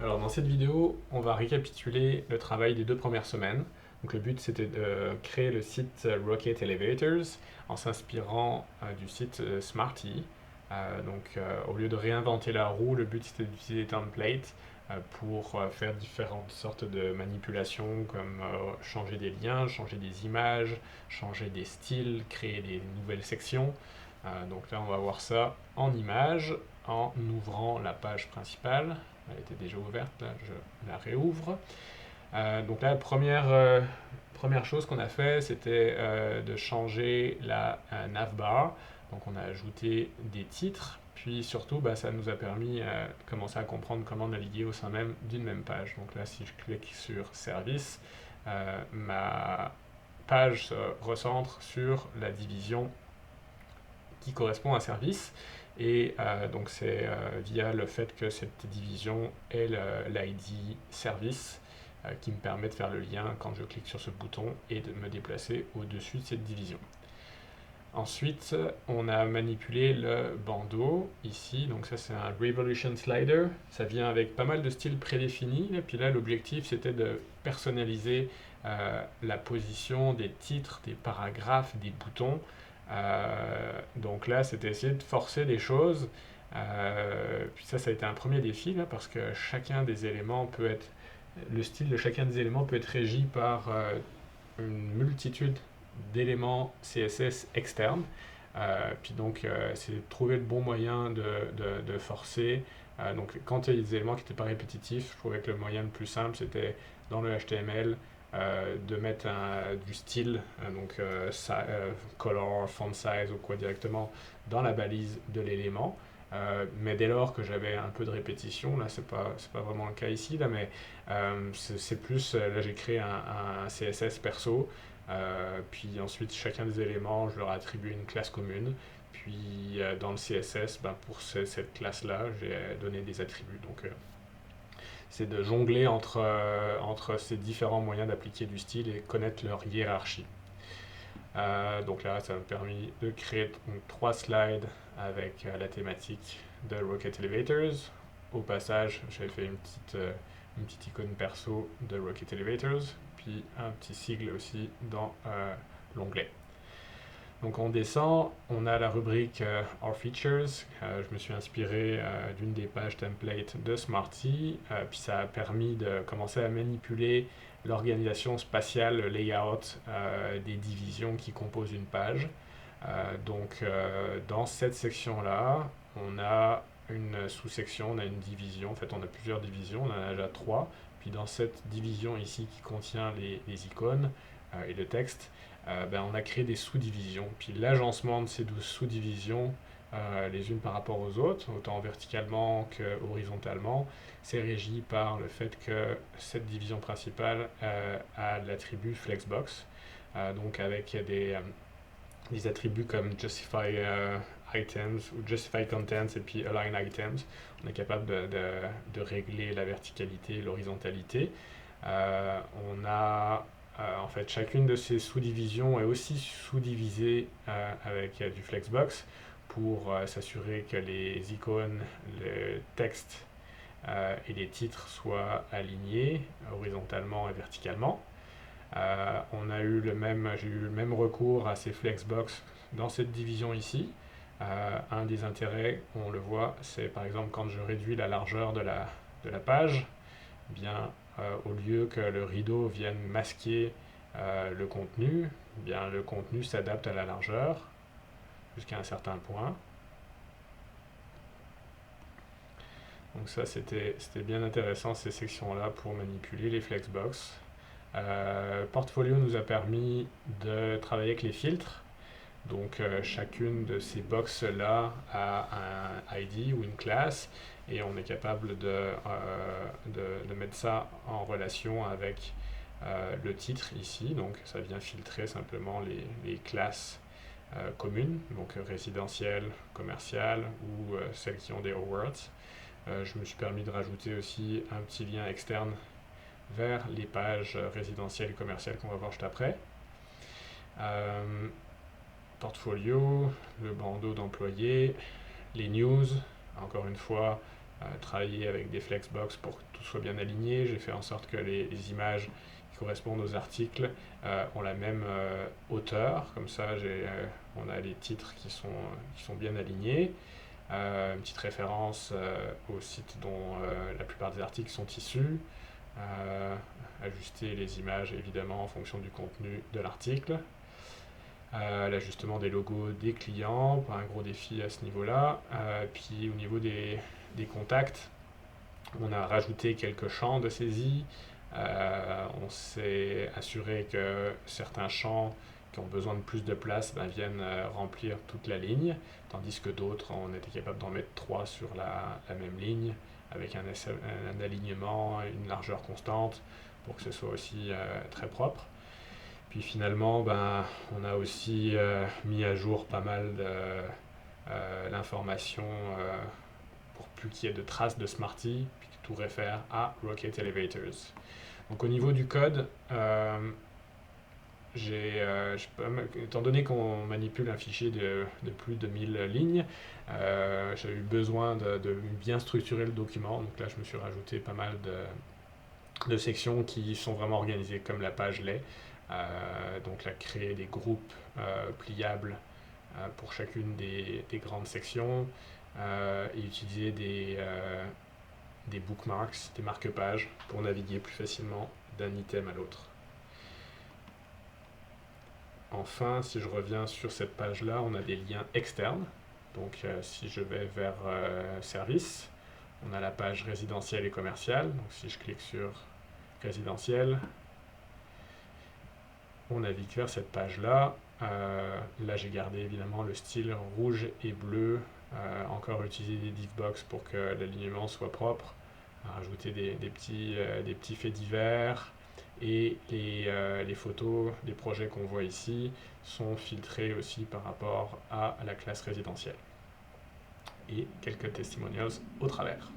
Alors dans cette vidéo, on va récapituler le travail des 2 premières semaines. Donc le but c'était de créer le site Rocket Elevators en s'inspirant du site Smarty. Au lieu de réinventer la roue, le but c'était d'utiliser des templates pour faire différentes sortes de manipulations comme changer des liens, changer des images, changer des styles, créer des nouvelles sections. Donc là on va voir ça en images en ouvrant la page principale. Elle était déjà ouverte, là je la réouvre. Donc là, la première chose qu'on a fait, c'était de changer la navbar. Donc on a ajouté des titres, puis surtout, ça nous a permis de commencer à comprendre comment naviguer au sein même d'une même page. Donc là, si je clique sur Service, ma page se recentre sur la division qui correspond à un service. Et donc c'est via le fait que cette division est l'ID service qui me permet de faire le lien quand je clique sur ce bouton et de me déplacer au-dessus de cette division. Ensuite, on a manipulé le bandeau ici, donc ça c'est un Revolution Slider, ça vient avec pas mal de styles prédéfinis, et puis là l'objectif c'était de personnaliser la position des titres, des paragraphes, des boutons. Donc là c'était essayer de forcer des choses, puis ça a été un premier défi là, parce que chacun des éléments peut être, le style de chacun des éléments peut être régi par une multitude d'éléments CSS externes. Puis donc, c'est de trouver le bon moyen de forcer. Donc, quand il y a des éléments qui n'étaient pas répétitifs, je trouvais que le moyen le plus simple, c'était dans le HTML de mettre du style, color, font size ou quoi directement dans la balise de l'élément. Mais dès lors que j'avais un peu de répétition, là c'est pas vraiment le cas ici, là, mais c'est plus, là j'ai créé un CSS perso, puis ensuite chacun des éléments, je leur attribue une classe commune, puis dans le CSS, pour cette classe-là, j'ai donné des attributs. Donc c'est de jongler entre ces différents moyens d'appliquer du style et connaître leur hiérarchie. Donc là, ça m'a permis de créer donc, 3 slides avec la thématique de Rocket Elevators. Au passage, j'avais fait une petite icône perso de Rocket Elevators, puis un petit sigle aussi dans l'onglet. Donc on descend, on a la rubrique Our Features. Je me suis inspiré d'une des pages template de Smarty, puis ça a permis de commencer à manipuler l'organisation spatiale, le layout des divisions qui composent une page. Dans cette section-là, on a une sous-section, on a une division, en fait on a plusieurs divisions, on en a déjà 3. Puis dans cette division ici qui contient les icônes et le texte, on a créé des sous-divisions. Puis l'agencement de ces 12 sous-divisions, les unes par rapport aux autres, autant verticalement que horizontalement, c'est régi par le fait que cette division principale a l'attribut Flexbox, donc avec des attributs comme Justify Items ou Justify Contents et puis Align Items. On est capable de régler la verticalité et l'horizontalité. On a en fait, chacune de ces sous-divisions est aussi sous-divisée avec du Flexbox pour s'assurer que les icônes, le texte et les titres soient alignés horizontalement et verticalement. J'ai eu le même recours à ces Flexbox dans cette division ici. Un des intérêts, on le voit, c'est par exemple quand je réduis la largeur de la page, au lieu que le rideau vienne masquer le contenu, le contenu s'adapte à la largeur jusqu'à un certain point. Donc ça, c'était bien intéressant ces sections-là pour manipuler les Flexbox. Portfolio nous a permis de travailler avec les filtres. Donc chacune de ces boxes-là a un ID ou une classe et on est capable de mettre ça en relation avec le titre ici. Donc ça vient filtrer simplement les classes communes, donc résidentielles, commerciales ou celles qui ont des words. Je me suis permis de rajouter aussi un petit lien externe vers les pages résidentielles et commerciales qu'on va voir juste après. Portfolio, le bandeau d'employés, les news, encore une fois, travaillé avec des flexbox pour que tout soit bien aligné. J'ai fait en sorte que les images qui correspondent aux articles ont la même hauteur. Comme ça, on a les titres qui sont bien alignés. Une petite référence au site dont la plupart des articles sont issus. Ajuster les images évidemment en fonction du contenu de l'article. L'ajustement des logos des clients, pas un gros défi à ce niveau-là. Puis au niveau des contacts, on a rajouté quelques champs de saisie. On s'est assuré que certains champs qui ont besoin de plus de place viennent remplir toute la ligne, tandis que d'autres, on était capable d'en mettre 3 sur la même ligne, avec un alignement, une largeur constante, pour que ce soit aussi très propre. Puis finalement, on a aussi mis à jour pas mal de l'information pour plus qu'il y ait de traces de Smarty, puis que tout réfère à Rocket Elevators. Donc au niveau du code, étant donné qu'on manipule un fichier de plus de 1000 lignes, j'ai eu besoin de bien structurer le document. Donc là, je me suis rajouté pas mal de sections qui sont vraiment organisées comme la page l'est. Donc là, créer des groupes pliables pour chacune des grandes sections et utiliser des bookmarks, des marque-pages pour naviguer plus facilement d'un item à l'autre. Enfin, si je reviens sur cette page-là, on a des liens externes. Donc si je vais vers service, on a la page résidentielle et commerciale. Donc si je clique sur résidentiel, on navigue vers cette page-là. Là, j'ai gardé évidemment le style rouge et bleu. Encore utiliser des divbox pour que l'alignement soit propre. Rajouter des petits faits divers. Et les photos des projets qu'on voit ici sont filtrées aussi par rapport à la classe résidentielle. Et quelques testimonials au travers.